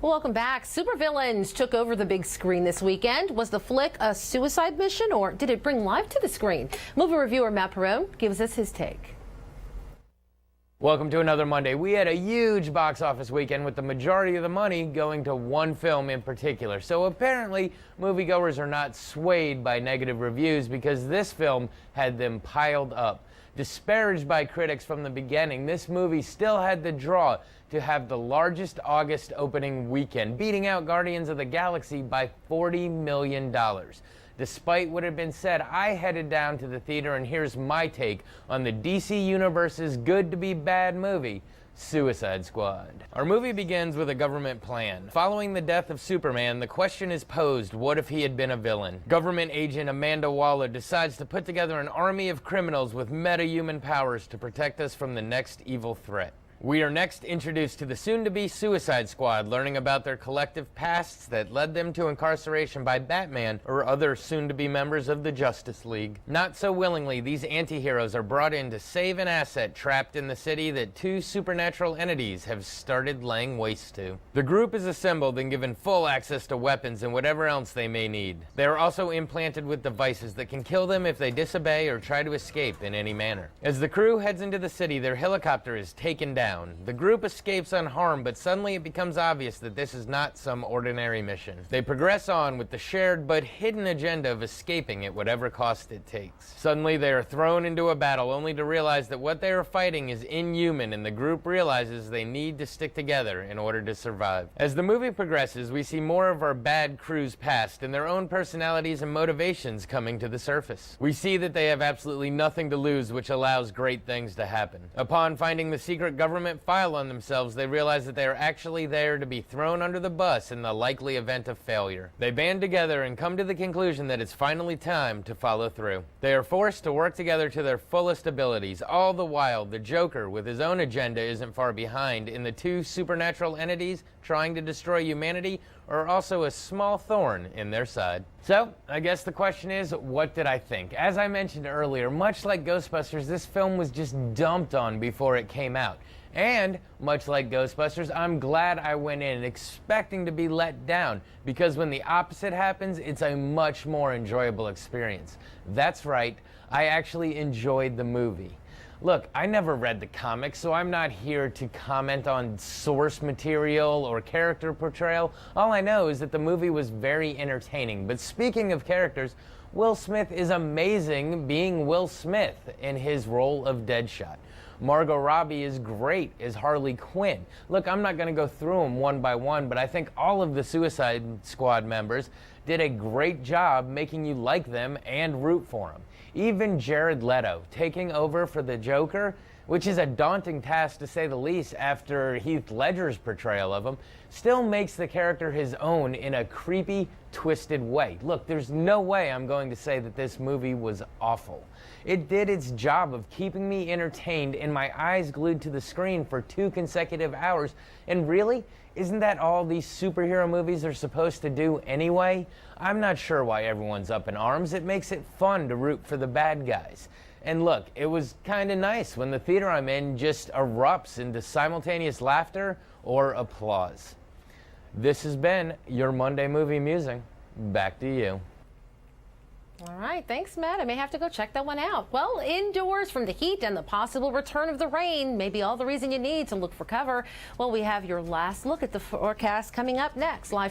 Welcome back. Supervillains took over the big screen this weekend. Was the flick a suicide mission, or did it bring life to the screen? Movie reviewer Matt Perrone gives us his take. Welcome to another Monday. We had a huge box office weekend with the majority of the money going to one film in particular. So apparently moviegoers are not swayed by negative reviews because this film had them piled up. Disparaged by critics from the beginning, this movie still had the draw to have the largest August opening weekend, beating out Guardians of the Galaxy by $40 million. Despite what had been said, I headed down to the theater, and here's my take on the DC Universe's good-to-be-bad movie, Suicide Squad. Our movie begins with a government plan. Following the death of Superman, the question is posed, what if he had been a villain? Government agent Amanda Waller decides to put together an army of criminals with meta-human powers to protect us from the next evil threat. We are next introduced to the soon-to-be Suicide Squad, learning about their collective pasts that led them to incarceration by Batman or other soon-to-be members of the Justice League. Not so willingly, these anti-heroes are brought in to save an asset trapped in the city that two supernatural entities have started laying waste to. The group is assembled and given full access to weapons and whatever else they may need. They are also implanted with devices that can kill them if they disobey or try to escape in any manner. As the crew heads into the city, their helicopter is taken down. The group escapes unharmed, but suddenly it becomes obvious that this is not some ordinary mission. They progress on with the shared but hidden agenda of escaping at whatever cost it takes. Suddenly they are thrown into a battle only to realize that what they are fighting is inhuman, and the group realizes they need to stick together in order to survive. As the movie progresses, we see more of our bad crew's past and their own personalities and motivations coming to the surface. We see that they have absolutely nothing to lose, which allows great things to happen. Upon finding the secret government file on themselves, they realize that they are actually there to be thrown under the bus in the likely event of failure. They band together and come to the conclusion that it's finally time to follow through. They are forced to work together to their fullest abilities. All the while, the Joker, with his own agenda, isn't far behind, and the two supernatural entities trying to destroy humanity are also a small thorn in their side. So, I guess the question is, what did I think? As I mentioned earlier, much like Ghostbusters, this film was just dumped on before it came out. And, much like Ghostbusters, I'm glad I went in expecting to be let down, because when the opposite happens, it's a much more enjoyable experience. That's right, I actually enjoyed the movie. Look, I never read the comics, so I'm not here to comment on source material or character portrayal. All I know is that the movie was very entertaining. But speaking of characters, Will Smith is amazing being Will Smith in his role of Deadshot. Margot Robbie is great as Harley Quinn. Look, I'm not going to go through them one by one, but I think all of the Suicide Squad members did a great job making you like them and root for them. Even Jared Leto taking over for the Joker, which is a daunting task to say the least after Heath Ledger's portrayal of him, still makes the character his own in a creepy, twisted way. Look, there's no way I'm going to say that this movie was awful. It did its job of keeping me entertained and my eyes glued to the screen for 2 consecutive hours. And really, isn't that all these superhero movies are supposed to do anyway? I'm not sure why everyone's up in arms. It makes it fun to root for the bad guys. And look, it was kind of nice when the theater I'm in just erupts into simultaneous laughter or applause. This has been your Monday Movie Musing. Back to you. All right, thanks, Matt. I may have to go check that one out. Well, indoors from the heat and the possible return of the rain, maybe all the reason you need to look for cover. Well, we have your last look at the forecast coming up next. Live